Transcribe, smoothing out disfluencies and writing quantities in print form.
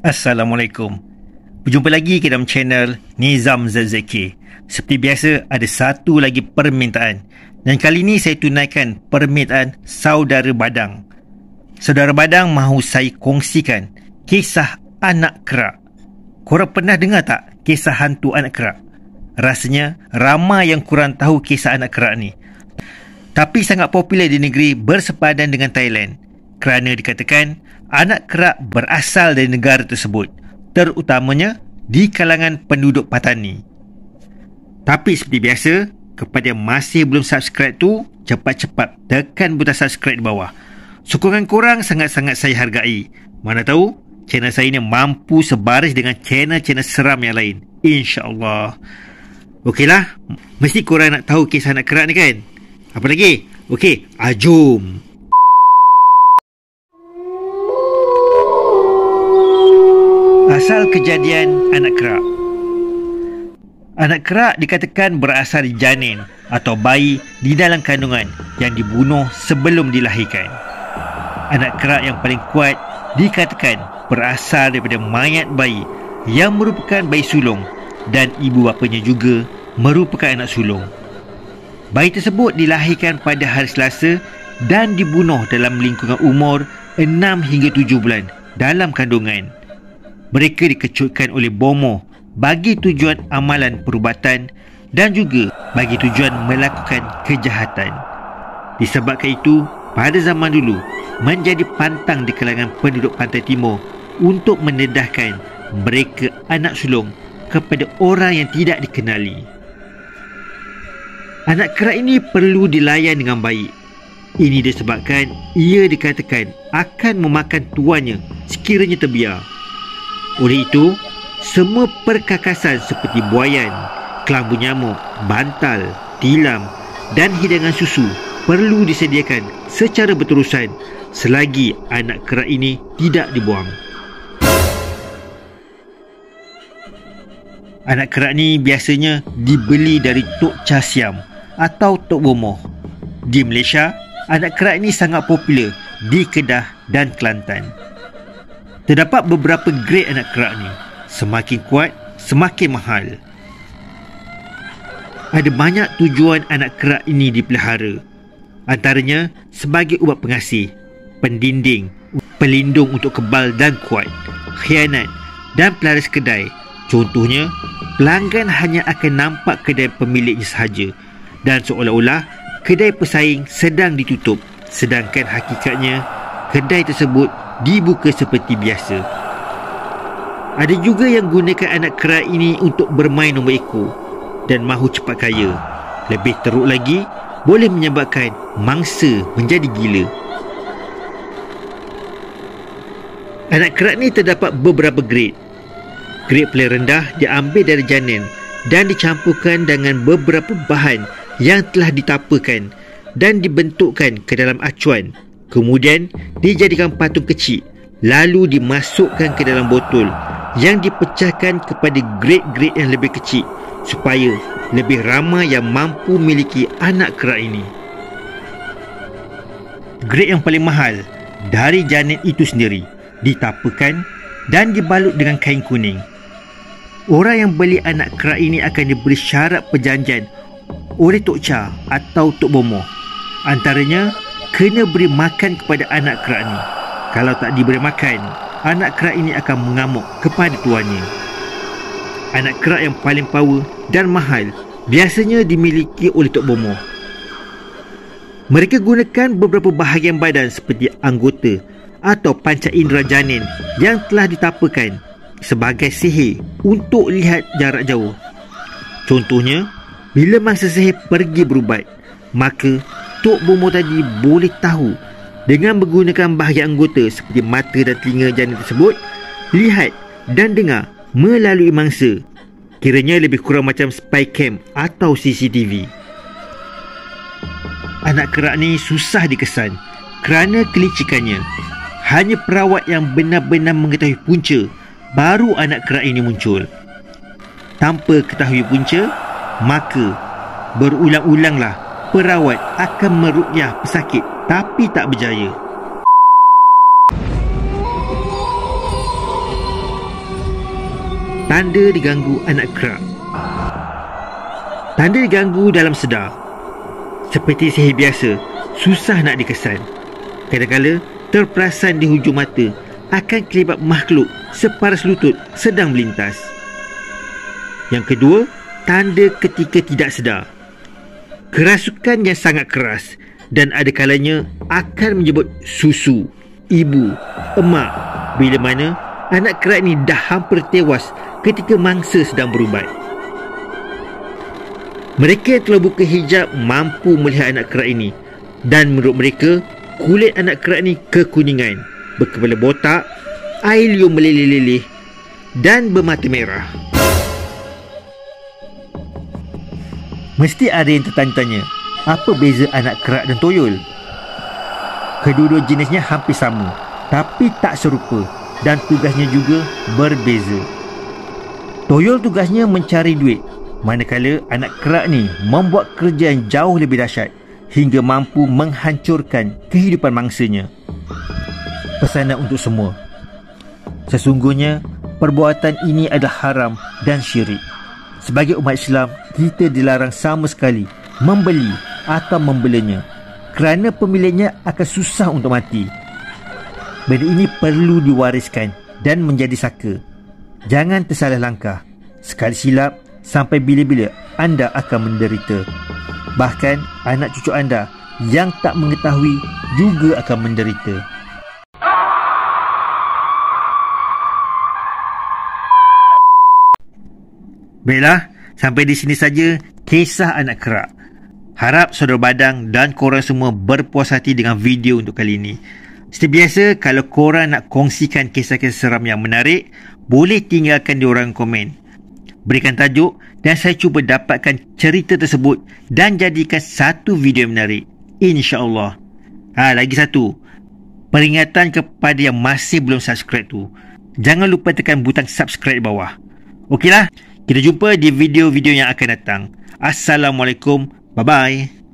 Assalamualaikum. Berjumpa lagi ke dalam channel Nizam ZZK. Seperti biasa, ada satu lagi permintaan. Dan kali ini saya tunaikan permintaan Saudara Badang. Saudara Badang mahu saya kongsikan kisah anak kerak. Korang pernah dengar tak kisah hantu anak kerak? Rasanya ramai yang kurang tahu kisah anak kerak ni. Tapi sangat popular di negeri bersepadan dengan Thailand, kerana dikatakan anak kerak berasal dari negara tersebut, terutamanya di kalangan penduduk Patani. Tapi seperti biasa, kepada yang masih belum subscribe tu, cepat-cepat tekan butang subscribe di bawah. Sokongan korang sangat-sangat saya hargai. Mana tahu channel saya ni mampu sebaris dengan channel-channel seram yang lain, InsyaAllah. Okeylah, mesti korang nak tahu kisah anak kerak ni kan? Apa lagi? Okey, jom. Asal kejadian anak kerak. Anak kerak dikatakan berasal dari janin atau bayi di dalam kandungan yang dibunuh sebelum dilahirkan. Anak kerak yang paling kuat dikatakan berasal daripada mayat bayi yang merupakan bayi sulung dan ibu bapanya juga merupakan anak sulung. Bayi tersebut dilahirkan pada hari Selasa dan dibunuh dalam lingkungan umur 6 hingga 7 bulan dalam kandungan. Mereka dikecutkan oleh bomoh bagi tujuan amalan perubatan dan juga bagi tujuan melakukan kejahatan. Disebabkan itu, pada zaman dulu menjadi pantang di kalangan penduduk pantai timur untuk mendedahkan mereka anak sulung kepada orang yang tidak dikenali. Anak kerak ini perlu dilayan dengan baik. Ini disebabkan ia dikatakan akan memakan tuannya sekiranya terbiar. Oleh itu, semua perkakasan seperti buaian, kelambu nyamuk, bantal, tilam dan hidangan susu perlu disediakan secara berterusan selagi anak kerak ini tidak dibuang. Anak kerak ni biasanya dibeli dari Tok Cha Siam atau Tok Bomoh. Di Malaysia, anak kerak ini sangat popular di Kedah dan Kelantan. Terdapat beberapa grade anak kerak ni. Semakin kuat, semakin mahal. Ada banyak tujuan anak kerak ini dipelihara. Antaranya sebagai ubat pengasih, pendinding, pelindung untuk kebal dan kuat, khianat dan pelaris kedai. Contohnya, pelanggan hanya akan nampak kedai pemiliknya sahaja dan seolah-olah kedai pesaing sedang ditutup, sedangkan hakikatnya kedai tersebut dibuka seperti biasa. Ada juga yang gunakan anak kerak ini untuk bermain nombor ekor dan mahu cepat kaya. Lebih teruk lagi, boleh menyebabkan mangsa menjadi gila. Anak kerak ni terdapat beberapa grade. Grade paling rendah diambil dari janin dan dicampurkan dengan beberapa bahan yang telah ditapakan dan dibentukkan ke dalam acuan. Kemudian dijadikan patung kecil, lalu dimasukkan ke dalam botol yang dipecahkan kepada grade-grade yang lebih kecil supaya lebih ramai yang mampu memiliki anak kerak ini. Grade yang paling mahal dari janin itu sendiri ditapakan dan dibalut dengan kain kuning. Orang yang beli anak kerak ini akan diberi syarat perjanjian oleh Tok Cha atau Tok Bomoh. Antaranya, kena beri makan kepada anak kerak ni. Kalau tak diberi makan, anak kerak ini akan mengamuk kepada tuannya. Anak kerak yang paling power dan mahal biasanya dimiliki oleh Tok Bomoh. Mereka gunakan beberapa bahagian badan seperti anggota atau panca indera janin yang telah ditapakan sebagai sihir untuk lihat jarak jauh. Contohnya, bila mangsa sihir pergi berubat, maka Tok Bomoh tadi boleh tahu dengan menggunakan bahagian anggota seperti mata dan telinga janin tersebut, lihat dan dengar melalui mangsa. Kiranya lebih kurang macam spy cam atau CCTV. anak kerak ni susah dikesan kerana kelicikannya. Hanya perawat yang benar-benar mengetahui punca baru anak kerak ini muncul. Tanpa ketahui punca, maka berulang-ulanglah perawat akan meruqyah pesakit tapi tak berjaya. Tanda diganggu anak kerak. Tanda diganggu dalam sedar. Seperti sihir biasa, susah nak dikesan. Kadang-kadang terperasan di hujung mata akan kelibat makhluk separas lutut sedang melintas. Yang kedua, tanda ketika tidak sedar. Kerasukan yang sangat keras dan ada kalanya akan menyebut susu, ibu, emak bila mana anak kerak ni dah hampir tewas ketika mangsa sedang berubat. Mereka yang telah buka hijab mampu melihat anak kerak ini dan menurut mereka kulit anak kerak ni kekuningan, berkepala botak, air liur meleleh-leleh dan bermata merah. Mesti ada yang tertanya-tanya, apa beza anak kerak dan toyol? Kedua-dua jenisnya hampir sama, tapi tak serupa dan tugasnya juga berbeza. Toyol tugasnya mencari duit, manakala anak kerak ni membuat kerja yang jauh lebih dahsyat hingga mampu menghancurkan kehidupan mangsanya. Pesanan untuk semua. Sesungguhnya, perbuatan ini adalah haram dan syirik. Sebagai umat Islam, kita dilarang sama sekali membeli atau membelanya kerana pemiliknya akan susah untuk mati. Benda ini perlu diwariskan dan menjadi saka. Jangan tersalah langkah. Sekali silap, sampai bila-bila anda akan menderita. Bahkan anak cucu anda yang tak mengetahui juga akan menderita. Baiklah, sampai di sini saja kisah anak kerak. Harap saudara badang dan korang semua berpuas hati dengan video untuk kali ini. Seperti biasa, kalau korang nak kongsikan kisah-kisah seram yang menarik, boleh tinggalkan di orang komen. Berikan tajuk dan saya cuba dapatkan cerita tersebut dan jadikan satu video yang menarik. InsyaAllah. Lagi satu. Peringatan kepada yang masih belum subscribe tu. Jangan lupa tekan butang subscribe di bawah. Okeylah. Kita jumpa di video-video yang akan datang. Assalamualaikum. Bye-bye.